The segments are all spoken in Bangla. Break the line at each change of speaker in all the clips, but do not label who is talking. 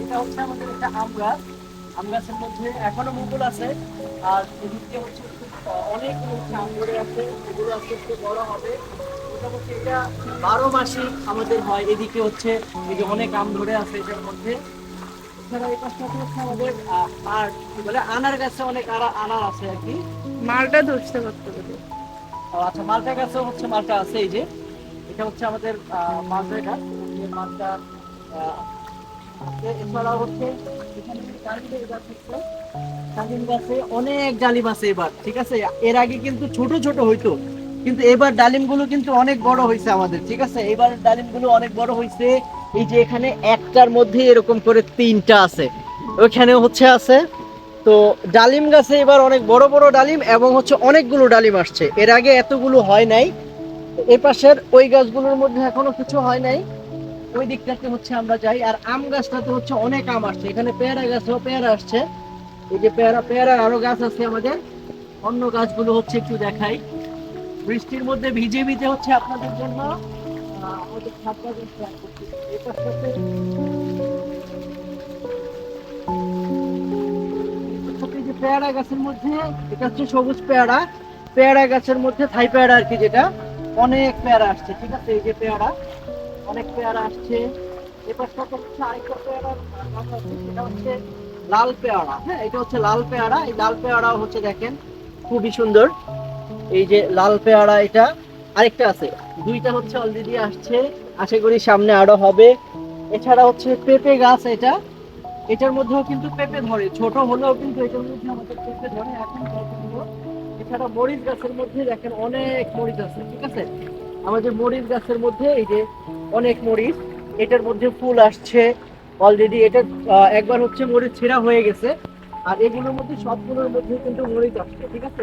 এটা হচ্ছে আমাদের একটা আম গাছ। আম গাছের মধ্যে এখনো মুকুল আছে। আর এদিকে হচ্ছে অনেকগুলো হচ্ছে আম ধরে আছে, এগুলো আস্তে আস্তে বড় হবে। মোটামুটি এটা 12 মাসই আমাদের হয়। এদিকে হচ্ছে এই যে অনেক আম ধরে আছে এটার মধ্যে। এছাড়া এই পাশটাতে হচ্ছে আমাদের আর কি বলে আনার গাছে অনেক আনার আছে আর কি।
মালটা ধরছে করতে পারে।
আচ্ছা, মালটা গাছও হচ্ছে, মালটা আছে এই যে। এটা হচ্ছে আমাদের মালটা গাছ, এই মালটা আছে। এছাড়াও হচ্ছে এখানে ডালিমের গাছ হচ্ছে। ডালিম গাছে অনেক ডালিম আছে এবার, ঠিক আছে। এর আগে কিন্তু ছোট ছোট হইতো, কিন্তু এবার ডালিম গুলো কিন্তু অনেক বড় হয়েছে আমাদের, ঠিক আছে। এবার ডালিম গুলো অনেক বড় হয়েছে। এই যে এখানে একটার মধ্যে এরকম করে তিনটা আছে, ওইখানে হচ্ছে আছে। তো ডালিম গাছে এবার অনেক বড় বড় ডালিম এবং হচ্ছে অনেকগুলো ডালিম আসছে, এর আগে এতগুলো হয় নাই। এই পাশের ওই গাছগুলোর মধ্যে এখনো কিছু হয় নাই। ওই দিকটাতে হচ্ছে আমরা যাই। আর আম গাছটাতে হচ্ছে অনেক আম আসছে, এখানে পেয়ারা গাছেও পেয়ারা আসছে। এই যে পেয়ারা, পেয়ারার আরো গাছ আছে আমাদের। অন্য গাছগুলো হচ্ছে একটু দেখাই। বৃষ্টির মধ্যে ভিজে ভিজে হচ্ছে আপনাদের জন্য আমাদের ছাদ বাগান try করছি। এই পাশটাতে ছোট এই যে পেয়ারা গাছের মধ্যে, এটা হচ্ছে সবুজ পেয়ারা। পেয়ারা গাছের মধ্যে থাই পেয়ারা আর কি, যেটা অনেক পেয়ারা আসছে, ঠিক আছে। এই যে পেয়ারা, অনেক পেয়ারা আসছে। এই পাশটাতে হচ্ছে আরেকটা পেয়ারার গাছ আছে, সেটা হচ্ছে লাল পেয়ারা। হ্যাঁ, এটা হচ্ছে লাল পেয়ারা। এই লাল পেয়ারাও হচ্ছে দেখেন খুবই সুন্দর। এই যে লাল পেয়ারা, এটা আরেকটা আছে। দুইটা হচ্ছে অলরেডি আসছে, আশা করি সামনে আরো হবে। এছাড়া হচ্ছে পেঁপে গাছ, এটা এটার মধ্যেও কিন্তু পেঁপে ধরে, ছোট হলেও কিন্তু এটার মধ্যে আমাদের পেঁপে ধরে এখন পর্যন্ত। এছাড়া মরিচ গাছের মধ্যে দেখেন অনেক মরিচ আছে, ঠিক আছে। আমাদের মরিচ গাছের মধ্যে এই যে অনেক মরিচ, এটার মধ্যে ফুল আসছে অলরেডি। এটা একবার হচ্ছে মরিচ ছেঁড়া হয়ে গেছে। আর এগুলোর মধ্যে সবগুলোর মধ্যে কিন্তু মরিচ আসছে, ঠিক আছে।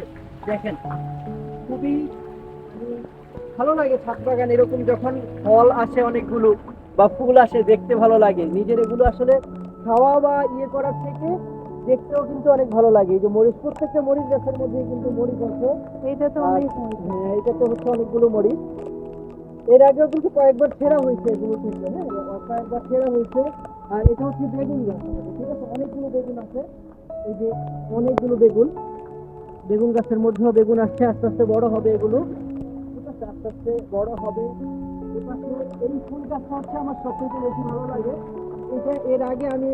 দেখেন খুবই মানে ভালো লাগে ছাদ বাগান এরকম যখন ফল আসে অনেকগুলো বা ফুল আসে, দেখতে ভালো লাগে। নিজের এগুলো আসলে খাওয়া বা ইয়ে করার থেকে দেখতেও কিন্তু অনেক ভালো লাগে। এই যে মরিচ, প্রত্যেকটা মরিচ গাছের মধ্যে কিন্তু মরিচ আছে।
এইটা তো
আর
অনেক মজা।
হ্যাঁ, এটাতে হচ্ছে অনেকগুলো মরিচ। এর আগেও কিন্তু কয়েকবার ছেঁড়া হয়েছে এগুলো থেকে, হ্যাঁ, কয়েকবার ছেঁড়া হয়েছে। আর এটা হচ্ছে বেগুন গাছ আমাদের, ঠিক আছে। অনেকগুলো বেগুন আছে, এই যে অনেকগুলো বেগুন। বেগুন গাছের মধ্যেও বেগুন আসছে, আস্তে আস্তে বড় হবে এগুলো, ঠিক আছে। আস্তে আস্তে বড় হবে। এপাশে এই ফুল গাছটা হচ্ছে আমার সবথেকে বেশি ভালো লাগে। এটা এর আগে আমি